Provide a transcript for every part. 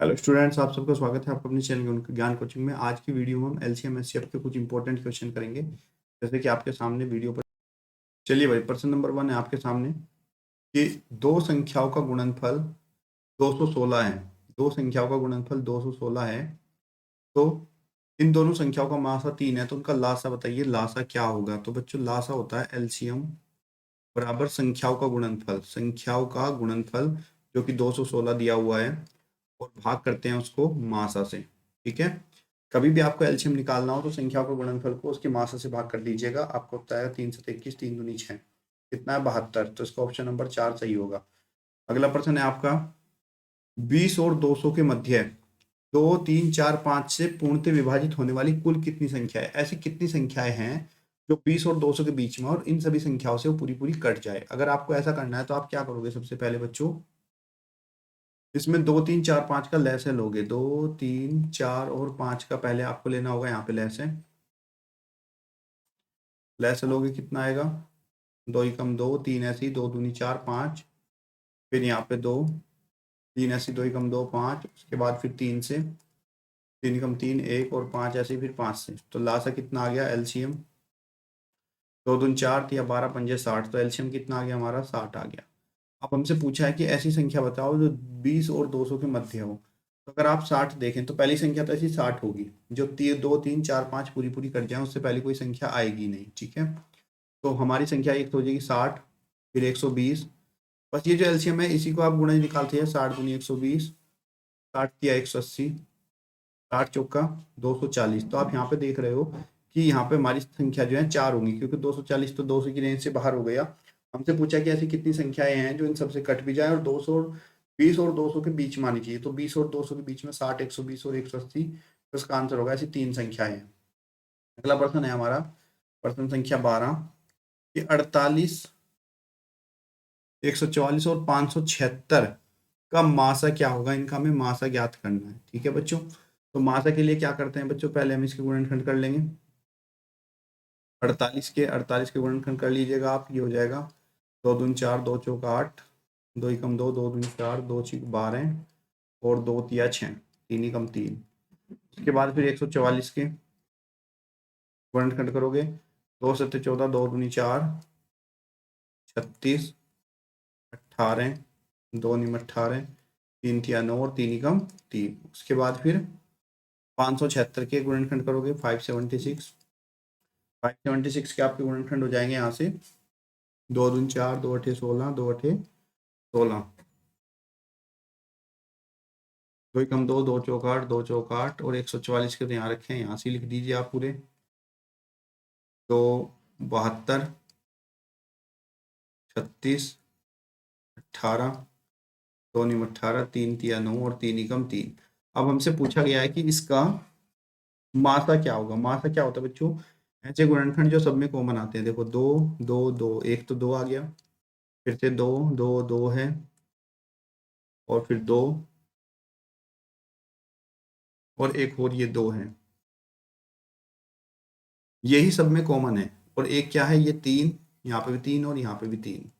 Hello students, आप सबका स्वागत है आपको अपने चैनल ज्ञान कोचिंग में। आज की वीडियो में हम एलसीएम एचसीएफ के कुछ इंपॉर्टेंट क्वेश्चन करेंगे, जैसे कि आपके सामने वीडियो पर। चलिए भाई, प्रश्न नंबर 1 है आपके सामने कि दो संख्याओं का गुणनफल 216 है। दो संख्याओं का गुणनफल 216 है, तो इन दोनों संख्याओं का मासा 3 है, तो उनका लासा बताइए। लासा क्या होगा? तो बच्चों, लासा होता है एलसीएम बराबर संख्याओं का गुणनफल। संख्याओं का गुणनफल जो कि 216 दिया हुआ है, और भाग करते हैं उसको मासा से। ठीक है, कभी भी आपको एलसीएम निकालना हो तो संख्याओं के गुणनफल को उसकी मासा से भाग कर दीजिएगा। आपको होता है 3 7 21, 3 दूनी 6, कितना है 72। तो इसका ऑप्शन नंबर 4 सही होगा। अगला प्रश्न है आपका, 20 और 200 के मध्य 2 3 4 5 से पूर्णतः विभाजित होने वाली कुल कितनी संख्या है? ऐसी कितनी संख्याएं हैं जो 20 और 200 के बीच में, और इन सभी संख्याओं से वो पूरी पूरी कट जाए? अगर आपको ऐसा करना है तो आप क्या करोगे? सबसे पहले बच्चों, इसमें 2 3 4 5 का लैस लोगे। 2 3 4 और 5 का पहले आपको लेना होगा, यहाँ पे लैस है। लैस लोगे, कितना आएगा? 2 एकम 2, 3 ऐसी, 2 दूनी 4 5, फिर यहाँ पे 2, 3 ऐसी, 2 एकम 2 5, उसके बाद फिर 3 से, 3 एकम 3 1, और 5 ऐसे, फिर 5 से। तो लासा कितना आ गया एलसीएम? 2 दूनी 4 या 12 पंजे 60, तो एलसीएम कितना आ गया हमारा? 60 आ गया। अब हमसे पूछा है कि ऐसी संख्या बताओ जो 20 और 200 के मध्य हो। तो अगर आप 60 देखें तो पहली संख्या तो ऐसी 60 होगी जो 2 3 4 5 पूरी पूरी कट जाए, उससे पहले कोई संख्या आएगी नहीं। ठीक है, तो हमारी संख्या एक तो हो जाएगी 60, फिर 120। बस ये जो एलसीएम है इसी को आप गुणज निकालते हैं। 60 दूनी 120, 60 तिया 180, 60 चौका 240। तो आप यहाँ पे देख रहे हो कि यहाँ पे हमारी संख्या जो है 4 होंगी, क्योंकि 240 तो 200 की रेंज से बाहर हो गया। हमसे पूछा कि ऐसी कितनी संख्याएं हैं जो इन सबसे कट भी जाए और 200 और 20 और 200 के बीच में आनी चाहिए। तो 20 और 200 के बीच में 60 120 और 180, तो इसका आंसर होगा ऐसी 3 संख्याएं हैं। अगला प्रश्न है हमारा प्रश्न संख्या 12 कि 48 144 और 576 का मासा क्या होगा? इनका हमें मासा ज्ञात करना है। ठीक है बच्चों, तो मासा के लिए क्या करते हैं बच्चों, पहले हम इसके गुणनखंड कर लेंगे। 48 के गुणनखंड कर लीजिएगा आप, ये हो जाएगा 2 दूनी 4, 2 चौक 8, 2 एकम 2, 2 दूनी 4, 2 छिक 12, और 2 तिया 6, 3 एकम 3। उसके बाद फिर 144 के गुणनखंड करोगे। 2 सत्ते 14, 2 दूनी 4, 36, 18, 2 निम 18, 3 तिया 9, और 3 एकम 3। उसके बाद फिर 576 के गुणनखंड करोगे। 576, 576 के आपके गुणनखंड हो जाएंगे यहाँ से 2 दूनी 4, 2 अठे 16, 2 अठे 16, 2 एकम 2, 2 चौक 8, 2 चौक 8, और 144 के तो यहाँ रखे हैं, यहाँ से लिख दीजिए आप पूरे। तो 72, 36, 18, 2 निम 18, 3 तिया 9, और 3 एकम 3। अब हमसे पूछा गया है कि इसका मासा क्या होगा। मासा क्या होता है बच्चों? ऐसे गुणनखंड जो सब में कॉमन आते हैं। देखो 2 2 2, एक तो 2 आ गया, फिर से 2 2 2 है, और फिर 2, और एक और ये 2 है। यही सब में कॉमन है। और एक क्या है, ये 3, यहाँ पे भी 3 और यहाँ पे भी 3।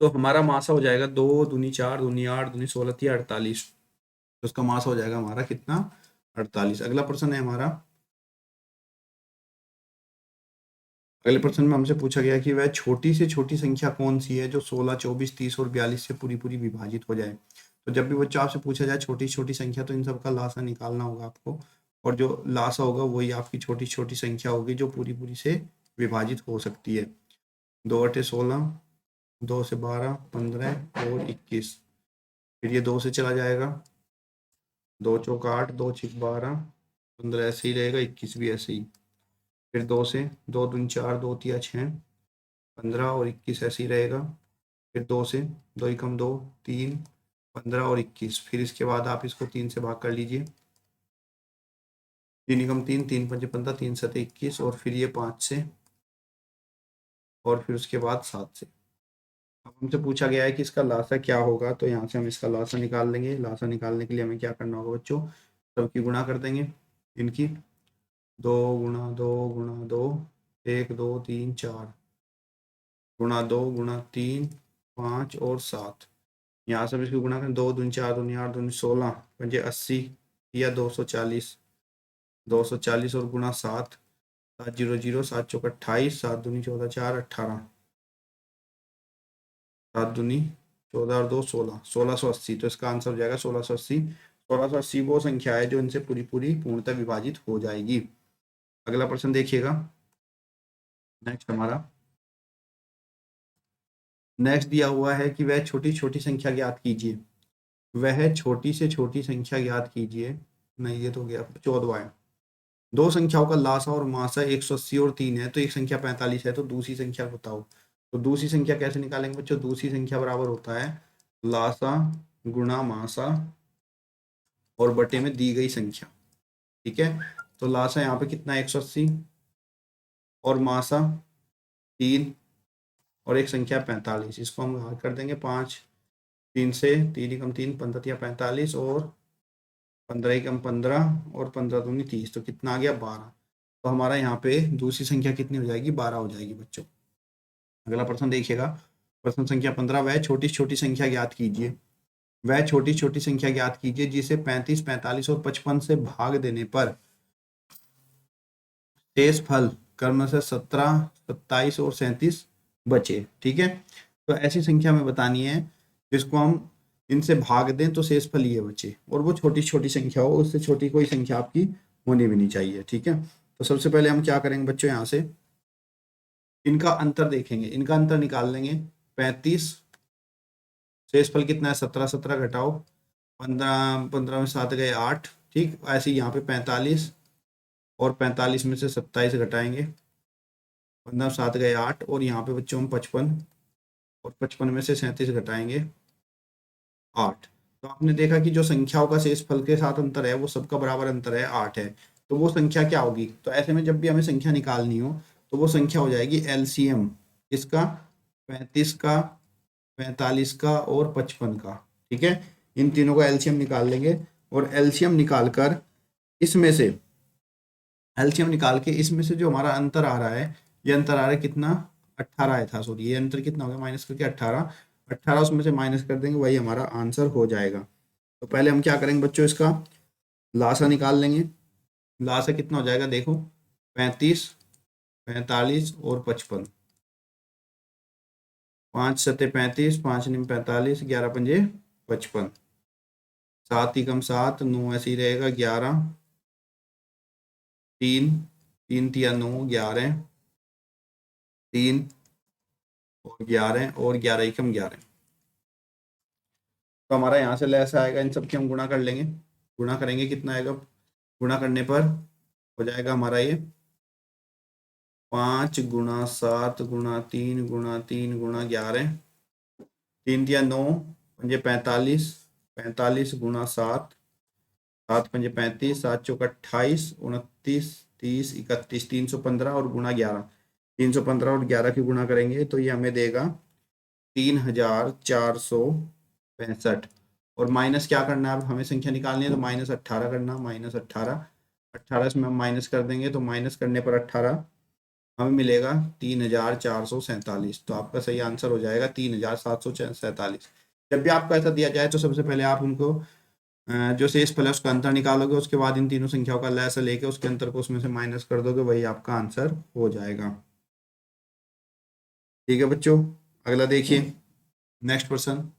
तो हमारा मासा हो जाएगा 2 दूनी 4, दूनी 8, दूनी 16 तिया 48। तो उसका मासा हो जाएगा हमारा कितना? 48। अगला प्रश्न है हमारा, अगले प्रश्न में हमसे पूछा गया कि वह छोटी से छोटी संख्या कौन सी है जो 16 24 30 और 42 से पूरी पूरी विभाजित हो जाए। तो जब भी बच्चा आपसे पूछा जाए छोटी छोटी संख्या, तो इन सब का लासा निकालना होगा आपको, और जो लासा होगा वही आपकी छोटी छोटी संख्या होगी जो पूरी पूरी से विभाजित हो सकती है। 2 अठे 16, 2 से 12 15 और 21, फिर ये 2 से चला जाएगा, 2 चौक 8, 2 छिक 12, 15 ऐसे ही रहेगा, 21 भी ऐसे ही। फिर 2 से, 2 दूनी 4, 2 तिया 6, 15 और 21 ऐसे ही रहेगा। फिर 2 से, 2 एकम 2, 3, 15 और 21। फिर इसके बाद आप इसको 3 से भाग कर लीजिए। 3 एकम 3, 3 पंजे 15, 3 सते 21, और फिर ये 5 से, और फिर उसके बाद 7 से। अब हमसे पूछा गया है कि इसका लासा क्या होगा, तो यहाँ से हम इसका लासा निकाल लेंगे। लासा निकालने के लिए हमें क्या करना होगा बच्चों? सबकी गुणा कर देंगे इनकी। 2 गुणा 2 गुणा 2, 1 2 3 4, गुणा 2 गुणा 3 5 और 7। यहाँ से भी इसको गुणा करें, 2 दूनी 4 दूनी 8 दूनी 16 पंजे 80 या 240, 240 और गुणा 7, 7 जीरो जीरो 7 चौक 28, 7 दूनी 14 4 18, 7 दूनी 14 और 2 16, 1680। तो इसका आंसर हो जाएगा 1680। 1680 वो संख्या है जो इनसे पूरी पूरी पूर्णतः विभाजित हो जाएगी। अगला प्रश्न देखिएगा। नेक्स्ट हमारा नेक्स्ट दिया हुआ है कि वह छोटी छोटी संख्या ज्ञात कीजिए। वह छोटी से छोटी संख्या ज्ञात कीजिए, नहीं ये तो गया 14वां है। दो संख्याओं का लासा और मासा 180 और 3 है, तो एक संख्या 45 है, तो दूसरी संख्या बताओ। तो दूसरी संख्या कैसे निकालेंगे बच्चों? दूसरी संख्या बराबर होता है लासा गुणा मासा और बटे में दी गई संख्या। ठीक है, तो लासा यहाँ पे कितना 180 और मासा 3 और एक संख्या 45। इसको हम भाग कर देंगे 5, 3 से 3 ही कम 3 15 या 45 और 15 ही कम 15 और 15 दूनी 30, तो कितना आ गया 12। तो हमारा यहाँ पे दूसरी संख्या कितनी हो जाएगी? 12 हो जाएगी बच्चों। अगला प्रश्न देखिएगा, प्रश्न संख्या 15। वह छोटी छोटी संख्या ज्ञात कीजिए। वह छोटी छोटी संख्या ज्ञात कीजिए जिसे 35, 45 और 55 से भाग देने पर शेष फल क्रम से 17, 27 और 37 बचे। ठीक है, तो ऐसी संख्या में बतानी है जिसको हम इनसे भाग दें तो शेष फल ये बचे, और वो छोटी छोटी संख्या हो, उससे छोटी कोई संख्या आपकी होनी भी नहीं चाहिए। ठीक है, तो सबसे पहले हम क्या करेंगे बच्चों, यहाँ से इनका अंतर देखेंगे, इनका अंतर निकाल लेंगे। 35, शेषफल कितना है 17, 17 घटाओ 15, 15 में 7 गए 8। ठीक, ऐसे ही यहाँ पे 45 और 45 में से 27 घटाएंगे, 15 7 गए 8, और यहाँ पे बच्चों हम 55 और 55 में से 37 घटाएंगे 8। तो आपने देखा कि जो संख्याओं का शेषफल के साथ अंतर है वो सबका बराबर अंतर है 8 है। तो वो संख्या क्या होगी? तो ऐसे में जब भी हमें संख्या निकालनी हो तो वो संख्या हो जाएगी एलसीएम इसका 35 का, 45 का और 55 का। ठीक है, इन तीनों का एलसीएम निकाल लेंगे, और एलसीएम निकाल कर इसमें से एलसीएम निकाल के इसमें से जो हमारा अंतर आ रहा है, ये अंतर आ रहा है कितना? 18 आया था, सॉरी ये अंतर कितना हो गया माइनस करके 18, 18 उसमें से माइनस कर देंगे, वही हमारा आंसर हो जाएगा। तो पहले हम क्या करेंगे बच्चों, इसका लासा निकाल लेंगे। लासा कितना हो जाएगा देखो, 35, 45 और 55, 5 सत्ते 35, 5 निम 45, 11 पंजे 55, 7 ही कम 7, 9 ऐसे ही रहेगा 11, 3 3 तिया 9, 11, 3 और 11 और 11 ही कम 11। तो हमारा यहाँ से लेस आएगा, इन सब की हम गुणा कर लेंगे। गुणा करेंगे कितना आएगा? गुणा करने पर हो जाएगा हमारा ये 5 गुणा 7 गुणा 3 गुणा 3 गुणा 11, 3 तिया 9 पंजे 45, 45 गुणा 7, 7 पंजे 35, 7 चौक 28, 29, 30, 31, 315 और गुणा 11, 315 और 11 की गुणा करेंगे तो ये हमें देगा 3465। और माइनस क्या करना है, अब हमें संख्या निकालनी है तो माइनस 18 करना, माइनस 18, 18 इसमें हम माइनस कर देंगे तो माइनस करने पर 18 हमें मिलेगा 3447। तो आपका सही आंसर हो जाएगा 3747। जब भी आपको ऐसा दिया जाए तो सबसे पहले आप उनको जो शेष फल है उसका अंतर निकालोगे, उसके बाद इन तीनों संख्याओं का लसा लेके उसके अंतर को उसमें से माइनस कर दोगे, वही आपका आंसर हो जाएगा। ठीक है बच्चों, अगला देखिए नेक्स्ट क्वेश्चन।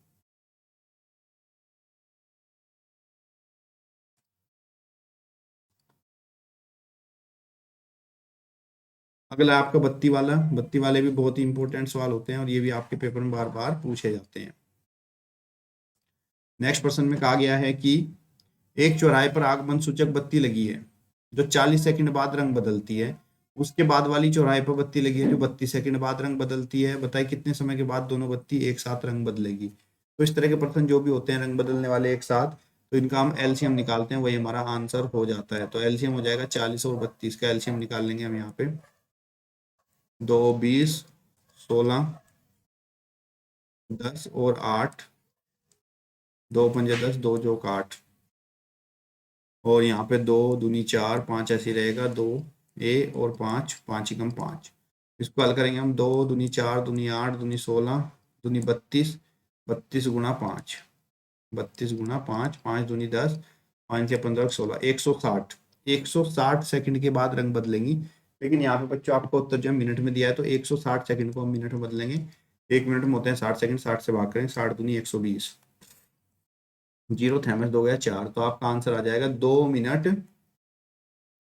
अगला आपका 32 वाला। 32 वाले भी बहुत ही इंपॉर्टेंट सवाल होते हैं और ये भी आपके पेपर में बार बार पूछे जाते हैं। नेक्स्ट क्वेश्चन में कहा गया है कि एक चौराहे पर आगमन सूचक बत्ती लगी है जो 40 सेकंड बाद रंग बदलती है। उसके बाद वाली चौराहे पर बत्ती लगी है जो 32 सेकंड बाद रंग बदलती है। बताइए कितने समय के बाद दोनों बत्ती एक साथ रंग बदलेगी। तो इस तरह के प्रश्न जो भी होते हैं रंग बदलने वाले एक साथ, तो इनका हम एलसीएम निकालते हैं, वही हमारा आंसर हो जाता है। तो एलसीएम हो जाएगा 40 और 32 का एलसीएम निकाल लेंगे हम यहाँ पे। 2 20 16 10 और 8, 2 पंजे 10, 2 जोक 8, और यहाँ पे 2 दूनी 4, 5 ऐसे ही रहेगा 2 ए और 5, 5 ही कम 5। इसको हल करेंगे हम, 2 दूनी 4 दूनी 8 दूनी 16 दूनी 32, 32 गुणा 5, 32 गुणा 5, 5 दूनी 10, 5 या 15 16, 160, 160 सेकंड के बाद रंग बदलेंगी। लेकिन यहाँ पे बच्चों आपको उत्तर जो मिनट में दिया है, तो 160 सेकंड को हम मिनट में बदलेंगे। 1 मिनट में होते हैं 60 सेकंड, 60 से भाग करें, 60 दूनी 120, जीरो थैमस 2 गया 4, तो आपका आंसर आ जाएगा 2 मिनट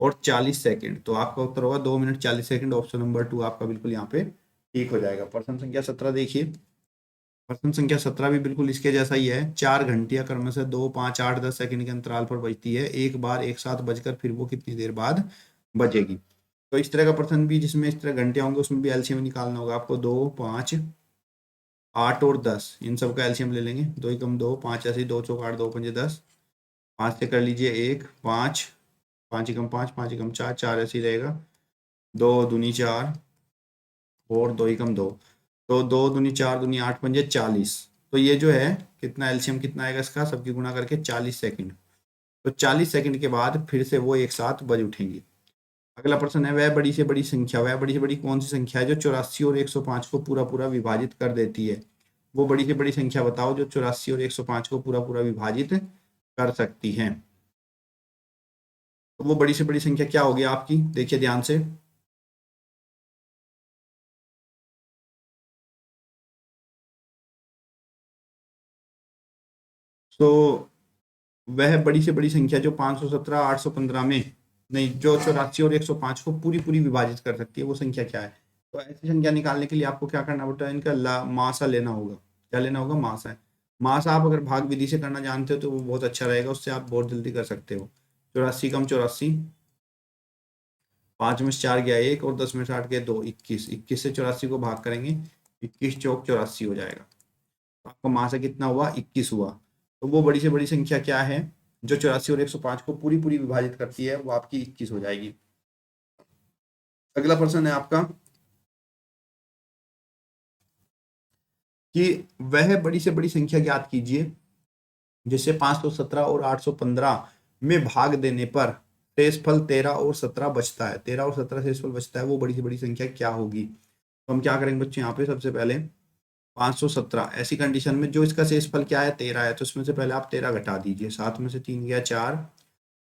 और 40 सेकंड। तो आपका उत्तर होगा 2 मिनट 40 सेकंड। ऑप्शन नंबर 2 आपका बिल्कुल यहाँ पे ठीक हो जाएगा। प्रश्न संख्या 17 देखिए। प्रश्न संख्या 17 भी बिल्कुल इसके जैसा ही है। 4 घंटियां क्रम से 2, 5, 8, 10 सेकंड के अंतराल पर बजती है। एक बार एक साथ बजकर फिर वो कितनी देर बाद बजेगी। तो इस तरह का प्रश्न भी जिसमें इस तरह घंटियां होंगे उसमें भी एलसीएम निकालना होगा आपको। 2, 5, 8 और 10, इन सब का एलसीएम ले लेंगे। 2 एकम 2, 5 ऐसे 2 चौक 8, 2 पंजे 10, 5 से कर लीजिए 1, 5, 5 एकम 5, 5 एकम 4, 4 ऐसे ही रहेगा। 2 दूनी 4 और 2 एकम 2, तो 2 दूनी 4 दूनी 8 पंजे 40। तो ये जो है कितना एलसीएम कितना आएगा इसका, सबकी गुणा करके 40 सेकंड। तो 40 सेकंड के बाद फिर से वो एक साथ बज उठेंगी। अगला प्रश्न है, वह बड़ी से बड़ी संख्या, वह बड़ी से बड़ी कौन सी संख्या है जो 84 और 105 को पूरा पूरा विभाजित कर देती है। वो बड़ी से बड़ी संख्या बताओ जो 84 और 105 को पूरा पूरा विभाजित कर सकती है। तो वो बड़ी से बड़ी संख्या क्या होगी आपकी, देखिए ध्यान से। तो वह बड़ी से बड़ी संख्या जो 517, 815 में नहीं, जो 84 और 105 को पूरी पूरी विभाजित कर सकती है, वो संख्या क्या है। तो ऐसी संख्या निकालने के लिए आपको क्या करना पड़ता है, इनका मासा लेना होगा। क्या लेना होगा, मासा है। मासा आप अगर भाग विधि से करना जानते हो तो वो बहुत अच्छा रहेगा, उससे आप बहुत जल्दी कर सकते हो। 84 कम 84, 5 में से 4 गया 1 और 10 में से 8 गया 2, 21, 21 से 84 को भाग करेंगे, 21 चौक 84 हो जाएगा। तो आपका मासा कितना हुआ, 21 हुआ। तो वो बड़ी से बड़ी संख्या क्या है जो 84 और 105 को पूरी पूरी विभाजित करती है, वो आपकी 21 हो जाएगी। अगला प्रश्न है आपका कि वह बड़ी से बड़ी संख्या ज्ञात कीजिए जिसे 517 और 815 में भाग देने पर शेषफल 13 और 17 बचता है। 13 और 17 शेषफल बचता है, वो बड़ी से बड़ी संख्या क्या होगी। तो हम क्या करेंगे बच्चे, यहाँ पे सबसे पहले 517 ऐसी कंडीशन में जो इसका शेषफल क्या है 13 है, तो इसमें से पहले आप 13 घटा दीजिए। 7 में से 3 गया 4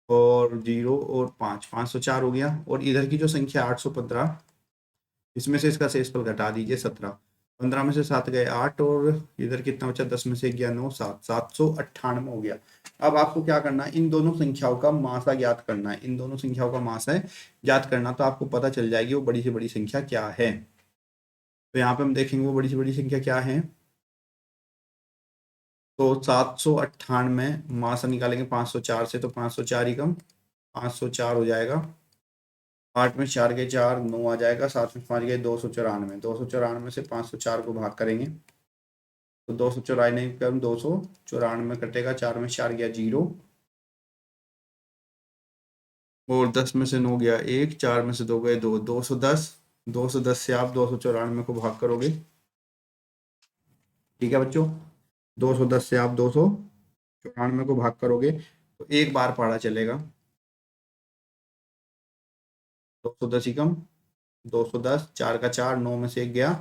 और 0 और 5, 504 हो गया। और इधर की जो संख्या 815, इसमें से इसका शेषफल घटा दीजिए 17। 15 में से 7 गए 8 और इधर कितना बचा, 10 में से गया 9, 7, 798 हो गया। अब आपको क्या करना है, इन दोनों संख्याओं का मासा ज्ञात करना है। इन दोनों संख्याओं का मासा है ज्ञात करना, तो आपको पता चल जाएगी वो बड़ी से बड़ी संख्या क्या है। तो यहाँ पे हम देखेंगे वो बड़ी से बड़ी संख्या क्या है। तो 798 मासा निकालेंगे 504 से, तो 504 ही कम 504 हो जाएगा। 8 में 4 गए 4, 9 आ जाएगा। 7 में 5 गए 294, 294 से 504 को भाग करेंगे तो 294 कम 294 कटेगा। 4 में 4 गया 0 और 10 में से 9 गया 1, 4 में से 2 गए 2, 210। 210 से आप 294 को भाग करोगे, ठीक है बच्चों। 210 से आप 294 को भाग करोगे तो एक बार पढ़ा चलेगा। 210 ही कम 210, 4 का 4, 9 में से 1 गया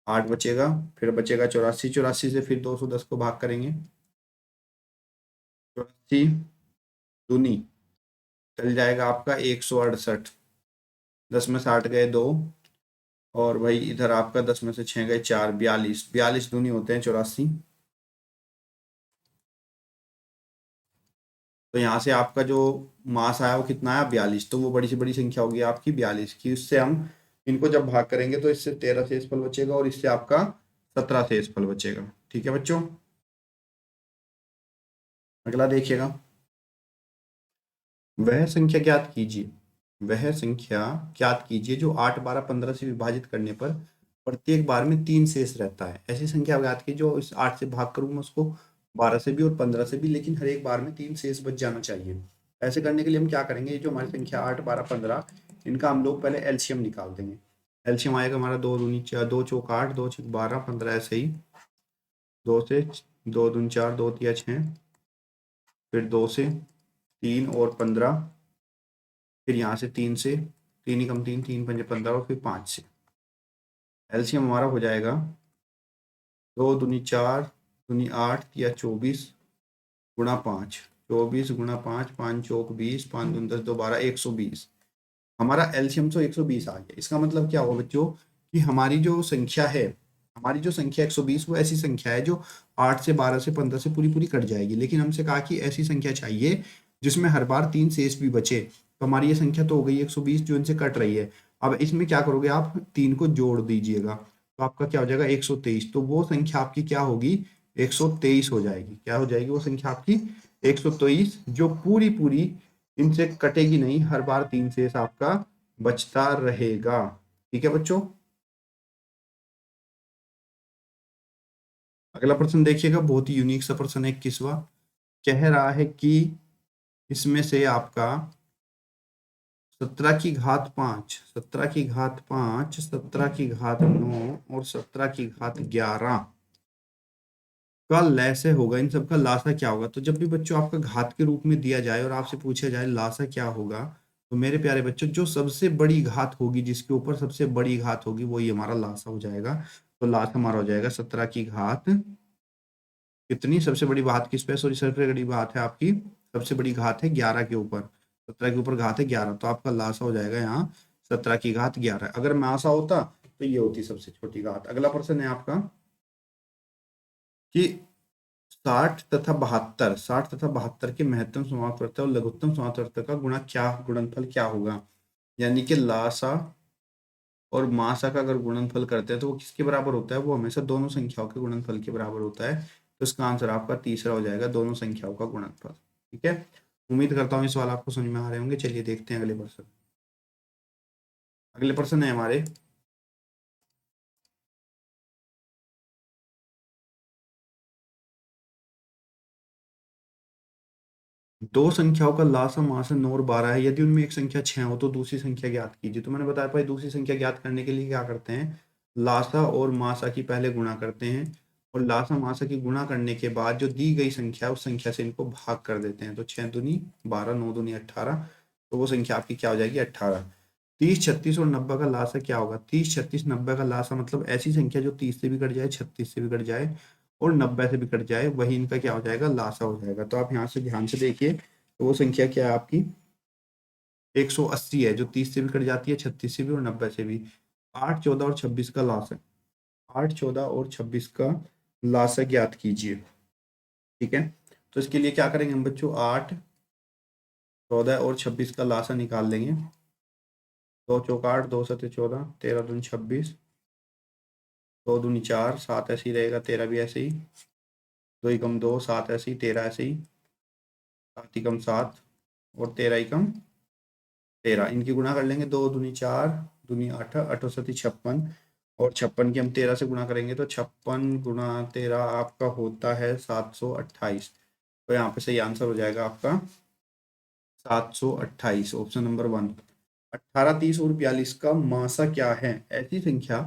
8 बचेगा। फिर बचेगा 84, 84 से फिर 210 को भाग करेंगे। 84 दूनी चल जाएगा आपका 168। 10 में से 8 गए 2 और भाई इधर आपका 10 में से 6 गए 4, 42, 42 दूनी होते हैं 84। तो यहाँ से आपका जो मास आया वो कितना आया, 42। तो वो बड़ी से बड़ी संख्या होगी आपकी 42 की। उससे हम इनको जब भाग करेंगे तो इससे 13 शेषफल बचेगा और इससे आपका 17 शेषफल बचेगा। ठीक है बच्चों, अगला देखिएगा। वह संख्या ज्ञात कीजिए, वह संख्या ज्ञात कीजिए जो 8, 12, 15 से विभाजित करने पर प्रत्येक बार में 3 शेष रहता है। ऐसी संख्या ज्ञात कीजिए जो इस 8 से भाग करूँ मैं उसको 12 से भी और 15 से भी, लेकिन हर एक बार में 3 शेष बच जाना चाहिए। ऐसे करने के लिए हम क्या करेंगे, ये जो हमारी संख्या 8, 12, 15, इनका हम लोग पहले एलसीएम निकाल देंगे। एलसीएम आएगा हमारा 2 दूनी 4, 2 चौक 8, 2 छक 12, 15 ऐसे ही। 2 से 2 दूनी 4, 2 तिया 6, फिर 2 से 3 और 15, फिर यहाँ से 3 से 3 ही कम 3, 3 पंजे 15 और फिर 5 से। एलसीएम हमारा हो जाएगा 2 दूनी 4 दूनी 8 या 24 गुणा 5, 24 गुणा 5, 5 चौक 20, 5 दूनी 10, 2 12, 120। हमारा एलसीएम तो 120 आ गया। इसका मतलब क्या हुआ बच्चों कि हमारी जो संख्या है, हमारी जो संख्या 120 वो ऐसी संख्या है जो 8 से 12 से 15 से पूरी पूरी कट जाएगी। लेकिन हमसे कहा कि ऐसी संख्या चाहिए जिसमें हर बार 3 शेष भी बचे। तो हमारी ये संख्या तो हो गई 120 जो इनसे कट रही है। अब इसमें क्या करोगे आप, 3 को जोड़ दीजिएगा तो आपका क्या हो जाएगा 123। तो वो संख्या आपकी क्या होगी 123 हो जाएगी। क्या हो जाएगी वो संख्या आपकी 123, जो पूरी पूरी इनसे कटेगी नहीं, हर बार 3 शेष आपका बचता रहेगा। ठीक है बच्चों। अगला प्रश्न देखिएगा, बहुत ही यूनिक सा प्रश्न है। 21वां कह रहा है कि इसमें से आपका 17 की घात 5, 17 की घात 5, 17 की घात 9 और 17 की घात 11 का लैसे होगा। इन सब का लासा क्या होगा। तो जब भी बच्चों आपका घात के रूप में दिया जाए और आपसे पूछा जाए लासा क्या होगा, तो मेरे प्यारे बच्चों जो सबसे बड़ी घात होगी, जिसके ऊपर सबसे बड़ी घात होगी, वही हमारा लासा हो जाएगा। तो लासा हमारा हो जाएगा 17 की घात कितनी, सबसे बड़ी घात किस पे, सॉरी सबसे बड़ी घात है आपकी, सबसे बड़ी घात है 11 के ऊपर, 17 के ऊपर घात है 11। तो आपका लासा हो जाएगा यहाँ 17 की घात 11। अगर मासा होता तो ये होती सबसे छोटी घात। अगला प्रश्न है आपका कि 60 तथा 72, 60 तथा 72 के महत्तम समापवर्त और लघुत्तम समापवर्त का गुणनफल क्या होगा। यानी कि लासा और मासा का अगर गुणनफल करते हैं तो वो किसके बराबर होता है, वो हमेशा दोनों संख्याओं के गुणनफल के बराबर होता है। तो इसका आंसर आपका तीसरा हो जाएगा, दोनों संख्याओं का गुणनफल। ठीक है, उम्मीद करता हूँ ये सवाल आपको समझ में आ रहे होंगे। चलिए देखते हैं अगले प्रश्न। अगले प्रश्न है हमारे दो संख्याओं का लासा मासा 9 और 12 है। यदि उनमें एक संख्या 6 हो तो दूसरी संख्या ज्ञात कीजिए। तो मैंने बताया भाई दूसरी संख्या ज्ञात करने के लिए क्या करते हैं, लासा और मासा की पहले गुणा करते हैं और लासा मासा की गुणा करने के बाद जो दी गई संख्या है उस संख्या से इनको भाग कर देते हैं। तो 6 दूनी 12, 9 दूनी 18, तो वो संख्या आपकी क्या हो जाएगी 18। 30, 36 और 90 का लासा क्या होगा। 30, 36, 90 का लासा मतलब ऐसी संख्या जो 30 से भी कट जाए, 36 से भी कट जाए और 90 से भी कट जाए, वही इनका क्या हो जाएगा लासा हो जाएगा। तो आप यहाँ से ध्यान से देखिए, तो वो संख्या क्या है आपकी 180 है, जो 30 से भी कट जाती है, 36 से भी और 90 से भी। 8, 14 और 26 का लासा, 8, 14 और 26 का लासा ज्ञात कीजिए। ठीक है, तो इसके लिए क्या करेंगे हम बच्चों, 8, 14 और 26 का लासा निकाल लेंगे। 2 चौक 8, 2 सत्ते 14, 13 दूनी 26, 2 दूनी 4, 7 ऐसे ही रहेगा, 13 भी ऐसे ही, 2 एकम 2, 7 ऐसे ही, 13 ऐसे ही, 7 एकम 7 और 13 एकम 13। इनकी गुणा कर लेंगे, 2 दूनी 4, दूनी 8, 8 सती 56 और 56 की हम 13 से गुणा करेंगे तो 56 गुणा 13 आपका होता है 728। तो यहाँ पे सही आंसर हो जाएगा आपका 728, ऑप्शन नंबर 1। 18, 30 और 42 का मासा क्या है। ऐसी संख्या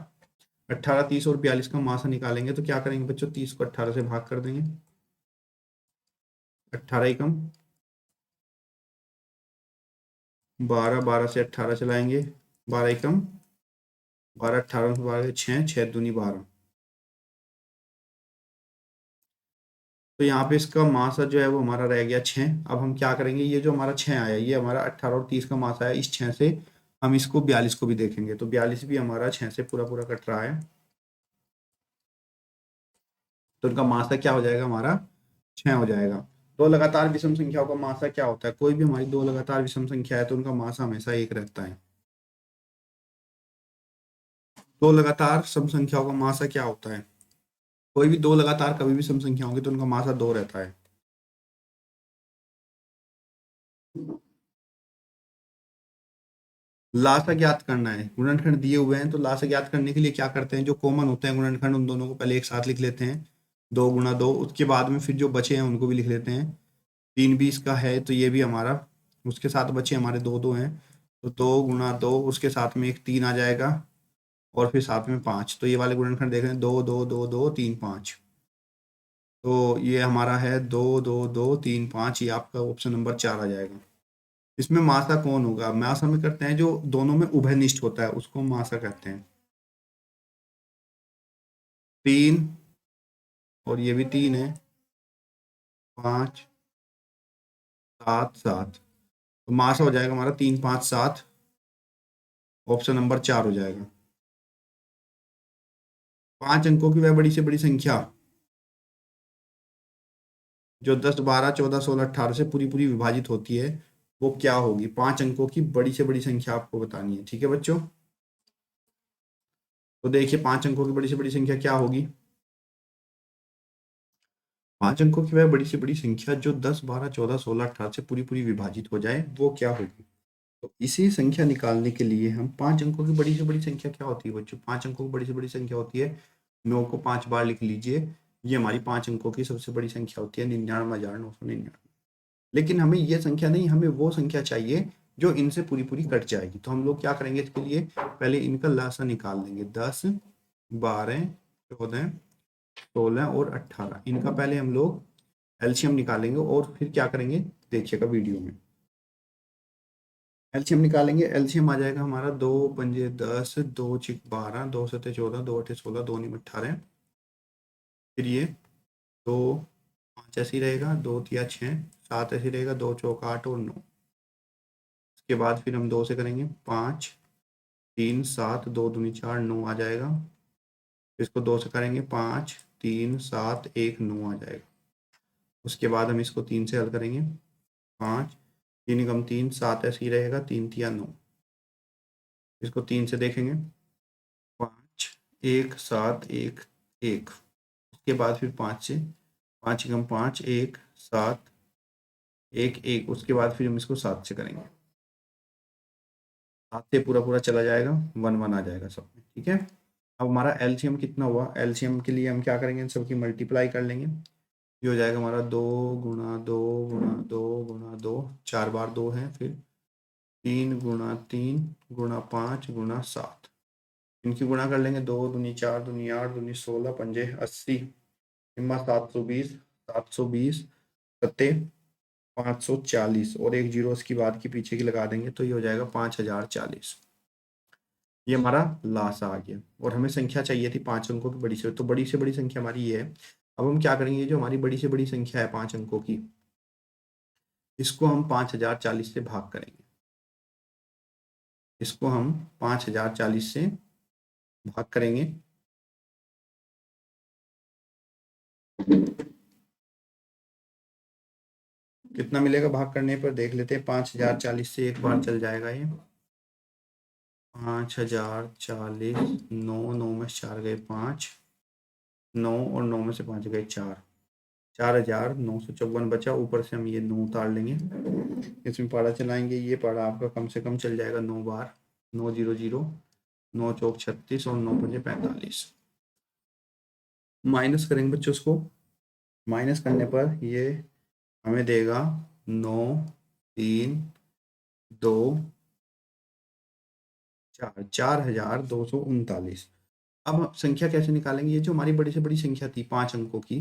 18, 30 और 42 का मासा निकालेंगे तो क्या करेंगे बच्चों, 30 को 18 से भाग कर देंगे, 18 एकम 12, 12 से 18 चलाएंगे, 12 एकम 12, 18 से 12, 6, 6 दूनी 12। तो यहाँ पे इसका मासा जो है वो हमारा रह गया 6। अब हम क्या करेंगे, ये जो हमारा 6 आया, ये हमारा 18 और 30 का मासा है, इस 6 से हम इसको 42 को भी देखेंगे। तो 42 भी हमारा 6 से पूरा पूरा कट रहा है, तो उनका मासा क्या हो जाएगा हमारा 6 हो जाएगा। दो लगातार विषम संख्याओं का मासा क्या होता है। कोई भी हमारी दो लगातार विषम संख्या है तो उनका मासा हमेशा एक रहता है। दो लगातार सम संख्याओं का मासा क्या होता है। कोई भी दो लगातार कभी भी सम संख्या होंगी तो उनका मासा 2 रहता है। लासा ज्ञात करना है, गुणनखंड दिए हुए हैं तो लासा ज्ञात करने के लिए क्या करते हैं, जो कॉमन होते हैं गुणनखंड उन दोनों को पहले एक साथ लिख लेते हैं, 2 गुणा 2, उसके बाद में फिर जो बचे हैं उनको भी लिख लेते हैं। 3 भी इसका है तो ये भी हमारा, उसके साथ बचे हमारे 2 2 हैं, तो 2 गुणा 2, उसके साथ में एक 3 आ जाएगा और फिर साथ में 5। तो ये वाले गुणनखंड देख रहे हैं, 2 2 2 2 3 5। तो ये हमारा है 2 2 2 3 5, ये आपका ऑप्शन नंबर 4 आ जाएगा। इसमें मासा कौन होगा, मासा में करते हैं जो दोनों में उभयनिष्ठ होता है उसको मासा कहते हैं। 3 और ये भी 3 है, 5 7 7, तो मास हो जाएगा हमारा 3 5 7, ऑप्शन नंबर 4 हो जाएगा। 5 अंकों की वह बड़ी से बड़ी संख्या जो 10 12 14 16 18 से पूरी पूरी विभाजित होती है वो क्या होगी? 5 अंकों की बड़ी से बड़ी संख्या आपको बतानी है, ठीक है बच्चों। तो देखिए 5 अंकों की बड़ी से बड़ी संख्या क्या होगी? 5 अंकों की वह बड़ी से बड़ी संख्या जो 10 12 14 16 18 से पूरी पूरी विभाजित हो जाए वो क्या होगी? तो इसी संख्या निकालने के लिए हम 5 अंकों की बड़ी से बड़ी संख्या क्या होती है बच्चों? 5 अंकों की बड़ी से बड़ी संख्या होती है, 9 को 5 बार लिख लीजिए, ये हमारी 5 अंकों की सबसे बड़ी संख्या होती है 99,999। लेकिन हमें ये संख्या नहीं, हमें वो संख्या चाहिए जो इनसे पूरी पूरी कट जाएगी। तो हम लोग क्या करेंगे इसके लिए? पहले इनका लासा निकाल लेंगे, 10 12 14 16 और 18, इनका पहले हम लोग एलसीएम निकालेंगे और फिर क्या करेंगे देखिएगा वीडियो में। एलसीएम निकालेंगे, एलसीएम आ जाएगा हमारा 2 पंजे 10, 2 छिक 12, 2 सते 14, 2 अठे 16, 2 नीम 18। फिर ये 2 5 ऐसे ही रहेगा, 2 तिया 6, 7 ऐसे ही रहेगा, 2 चौक 8 और 9। उसके बाद फिर हम 2 से करेंगे 5 3 7, 2 दूनी 4, 9 आ जाएगा। इसको 2 से करेंगे 5 3 7 1, 9 आ जाएगा। उसके बाद हम इसको 3 से हल करेंगे, 5 3 कम 3 7 ऐसे ही रहेगा, 3 तिया 9। इसको 3 से देखेंगे, 5 1 7 1 1। उसके बाद फिर 5 से, 5 कम 5 1 7 1 1। उसके बाद फिर हम इसको 7 से करेंगे, 7 से पूरा पूरा चला जाएगा, 1 1 आ जाएगा सब में, ठीक है। अब हमारा एलसीएम कितना हुआ? एलसीएम के लिए हम क्या करेंगे, इन सबकी मल्टीप्लाई कर लेंगे। ये हो जाएगा हमारा 2 गुणा 2 गुणा 2 गुणा 2, 4 बार 2 है, फिर 3 गुणा 3 गुणा 5 गुणा 7। इनकी गुणा कर लेंगे, 2 दूनी 4 दूनी 8 दूनी 16 पंजे 80, इम्मा 720, 720 सत्ते 540 और एक जीरो उसकी बाद की पीछे की लगा देंगे तो ये हो जाएगा 5040। ये हमारा लास्ट आ गया और हमें संख्या चाहिए थी 5 अंकों की बड़ी से, तो बड़ी से बड़ी संख्या हमारी ये है। अब हम क्या करेंगे, जो हमारी बड़ी से बड़ी संख्या है 5 अंकों की, इसको हम 5040 से भाग करेंगे। इसको हम 5040 से भाग करेंगे। कितना मिलेगा भाग करने पर देख लेते हैं। 5040 से एक बार चल जाएगा ये, 5040, 9 9 में 4 गए 5, 9 और 9 में से 5 गए 4, 4954 बचा। ऊपर से हम ये 9 उतार लेंगे, इसमें पारा चलाएंगे, ये पारा आपका कम से कम चल जाएगा 9 बार, 9 0 0, 9 चौक 36 और 9 पंजे 45। माइनस करेंगे बच्चों उसको, माइनस करने पर ये हमें देगा 9 3 2 4, 4239। अब संख्या कैसे निकालेंगे? ये जो हमारी बड़ी से बड़ी संख्या थी 5 अंकों की,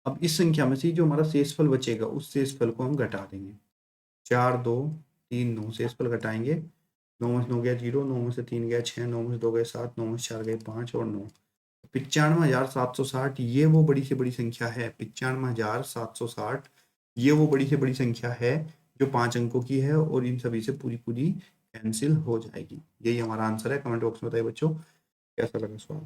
अब इस संख्या में से जो हमारा शेषफल बचेगा उस शेषफल को हम घटा देंगे। 4 2 3 9 शेषफल घटाएंगे, 9 में से 9 गया 0, 9 में से 3 गया 6, 9 में से 2 गए 7, 9 में से 4 गए 5 और 9, 95,760 ये वो बड़ी से बड़ी संख्या है। 95,760 ये वो बड़ी से बड़ी संख्या है जो 5 अंकों की है और इन सभी से पूरी पूरी कैंसिल हो जाएगी। यही हमारा आंसर है। कमेंट बॉक्स में बताइए बच्चों कैसा लगा सवाल।